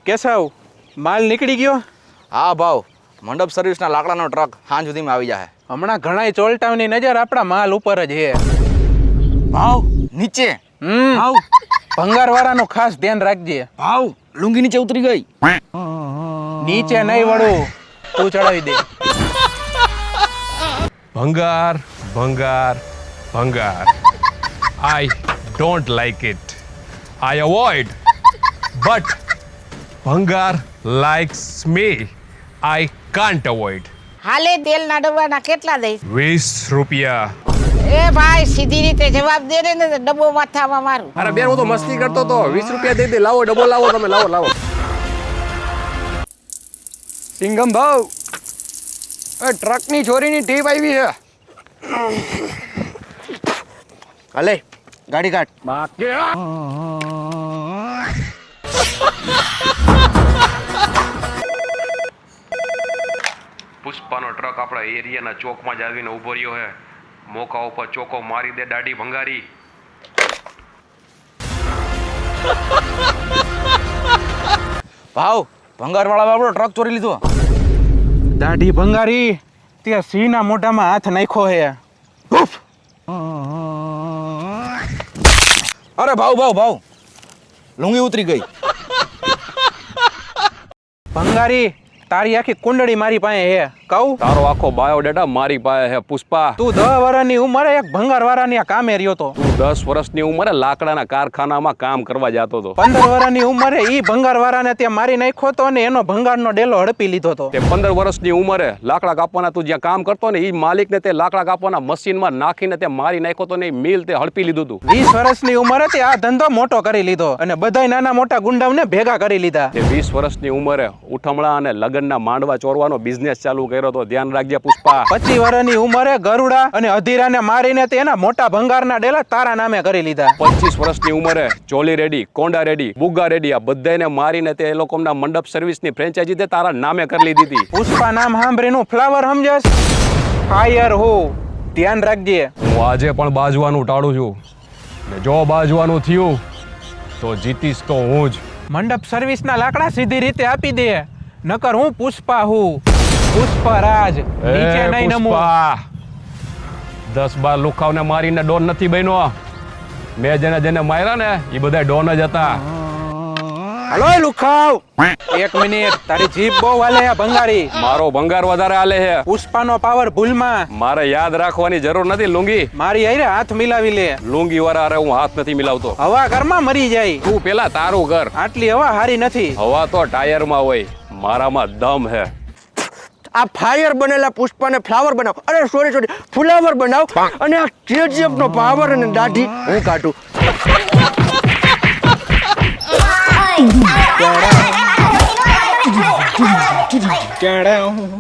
કેશવ માલ નીકળી ગયો? હા ભાવ, મંડપ સર્વિસના લાકડાનો ટ્રક સાંજ સુધીમાં આવી જાય. હમણાં ઘણાય ચોલટાવની નજર આપણા માલ ઉપર જ છે. ભાવ નીચે. ભાવ ભંગારવાળાનું ખાસ ધ્યાન રાખજે. ભાવ લુંગી નીચે ઉતરી ગઈ. નીચે નહીં વળું, તું ચડાવી દે. ભંગાર ભંગાર ભંગાર. I don't like it. I avoid. But ભંગાર likes me. I can't avoid. હાલે તેલના ડબ્બાના કેટલા દઈશ? 20 રૂપિયા. એ ભાઈ સીધી રીતે જવાબ દે ને તો ડબ્બો માથામાં મારું. અરે બેન, હું તો મસ્તી કરતો તો. 20 રૂપિયા દઈ દે. લાવો ડબ્બો લાવો, તમે લાવો. સિંગમ ભાવ, ટ્રકની ચોરીની ટીપ આવી છે. હાલે ગાડી કાઢ. પુષ્પાનો ટ્રક આપણા એરિયાના ચોકમાં જ આવીને ઉભો રહ્યો છે. મોકા ઉપર ચોકો મારી દે દાઢી ભંગારી. ભાવ ભંગારવાળા આપણો ટ્રક ચોરી લીધો. દાઢી ભંગારી, ત્યાં સિંહના મોઢામાં હાથ નાખ્યો હે. અરે ભાવ લુંગી ઉતરી ગઈ. ભંગારી, તારી આખી કુંડળી મારી પાસે હે. કહું તારો આખો બાયોડેટા મારી પાસે છે પુષ્પા. તું 10 વર્ષની ઉંમરે એક ભંગારવાળાની કામે રહ્યો તો. તું 10 વર્ષની ઉંમરે લાકડાના કારખાનામાં કામ કરવા જતો હતો. 15 વર્ષની ઉંમરે ઈ ભંગારવાળાને ત્યાં મારી નાખ્યો તો ને એનો ભંગારનો ડેલો હડપી લીધો તો. તે 15 વર્ષની ઉંમરે લાકડા કાપવાના તું જ્યાં કામ કરતો ને ઈ માલિકને તે લાકડા કાપવાના મશીનમાં નાખીને તે મારી નાખ્યો તો ને ઈ મિલ તે હડપી લીધું તું. 20 વર્ષની ઉંમરે તે આ ધંધો મોટો કરી લીધો અને બધાય નાના મોટા ગુંડાઓને ભેગા કરી લીધા. તે 20 વર્ષની ઉંમરે ઉઠમણા અને લગનના માંડવા ચોરવાનો બિઝનેસ ચાલુ કર્યો તો. ધ્યાન રાખજે પુષ્પા. 25 વર્ષની ઉંમરે ગરુડા અને અધીરાને મારીને તેના મોટા ભંગારના ડેલા તારા નામે કરી લીધા. 25 વર્ષની ઉંમરે choli ready, Konda ready, બુગ્ગા ready આ બધાને મારીને તે એ લોકોના મંડપ સર્વિસની ફ્રેન્ચાઇઝી તે તારા નામે કરી લીધી હતી. પુષ્પા નામ સાંભળીનું ફ્લાવર સમજસ? ફાયર હો, ધ્યાન રાખજે. હું આજે પણ બાજવાનું ટાળું છું ને જો બાજવાનું થયું તો જીતીશ તો હું જ. મંડપ સર્વિસના લાકડા સીધી રીતે આપી દે, નકર હું પુષ્પા હું. પુષ્પરાજ નીચે નહીં નમું. 10-12 લુખાવને મારીને ડોન નથી બન્યો. મેં જેને માર્યા ને એ બધા ડોન જ હતા. હલો લુખાવ, 1 મિનિટ. તારી જીભ બહુ હાલે છે ભંગારી. મારો ભંગાર વધારે હાલે છે. પુષ્પાનો પાવર ભૂલમાં. મારે યાદ રાખવાની જરૂર નથી લુંગી. મારી હારે હાથ મિલાવી લે. લુંગી વાળા હારે હું હાથ નથી મિલાવતો. હવા ઘરમાં મરી જાય. તું પેલા તારું ઘર. આટલી હવા હારી નથી. હવા તો ટાયરમાં હોય, મારામાં દમ હે. આ ફાયર બનેલા પુષ્પાને ફ્લાવર બનાવ. અરે સોરી ફ્લાવર બનાવ અને આ KGF નો પાવર અને દાઢી હું કાઢું.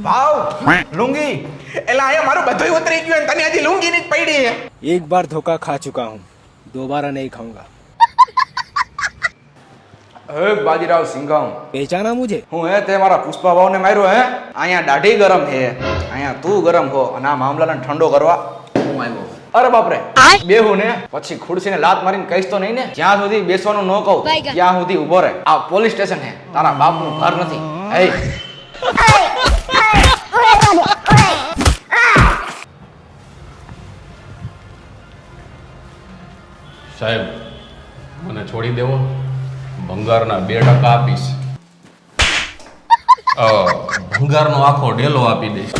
ભાવ લુંગી. એલા અહીંયા મારું બધું ઉતરી ગયું અને તને હજી લુંગી ની જ પડી છે. एक बार धोखा खा चुका हूँ, दोबारा नहीं खाऊंगा. હે બાજીરાવ સિંઘમ, पहचाना मुझे? હું હે તે મારા પુષ્પા ભાવને માર્યો હે? અહીંયા દાઢી ગરમ હે, અહીંયા તું ગરમ હો અને આ મામલાને ઠંડો કરવા હું આવ્યો. અરે બાપરે, બેહું ને પછી ખુરશીને લાત મારીને કહીશ તો નહીં ને? જ્યાં સુધી બેસવાનું ન કહું ત્યાં સુધી ઊભો રહે. આ પોલીસ સ્ટેશન હે, તારા બાપનું ઘર નથી. હે સાહેબ, મને છોડી દેવો. ભંગારના 2% આપીશ. ભંગારનો આખો ડેલો આપી દઈશ.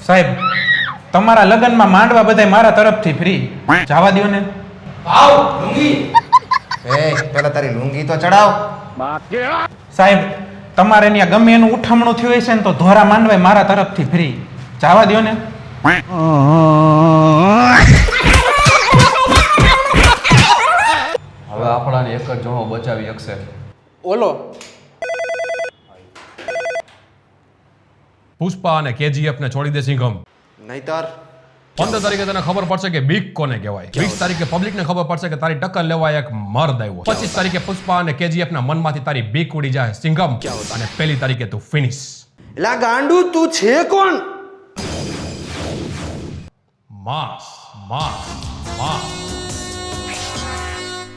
સાહેબ, તમારા લગ્નમાં માંડવા બધાય મારા તરફથી ફ્રી. જવા દ્યો ને. ભાવ લુંગી. એ પેલા તારી લુંગી તો ચડાવ. સાહેબ, તમારે ત્યાં ગમે એનું ઉઠમણું થયું હશે ને તો ધોરા માંડવાય મારા તરફથી ફ્રી. જવા દ્યો ને. હવે આપણાને એક જ જણો બચાવી શકશે. ઓલો પુષ્પા અને KGF ને છોડી દે સિંઘમ. નહીતર 15 તારીખે તને ખબર પડશે કે બીક કોને કહેવાય. 20 તારીખે પબ્લિક ને ખબર પડશે કે તારી ટક્કર લેવા એક મર્દ આવ્યો. 25 તારીખે પુષ્પા અને KGF ના મનમાંથી તારી બીક ઉડી જાય સિંઘમ. અને 1 તારીખે તું ફિનિશ. એલા ગાંડુ તું છે કોણ? માસ માસ માસ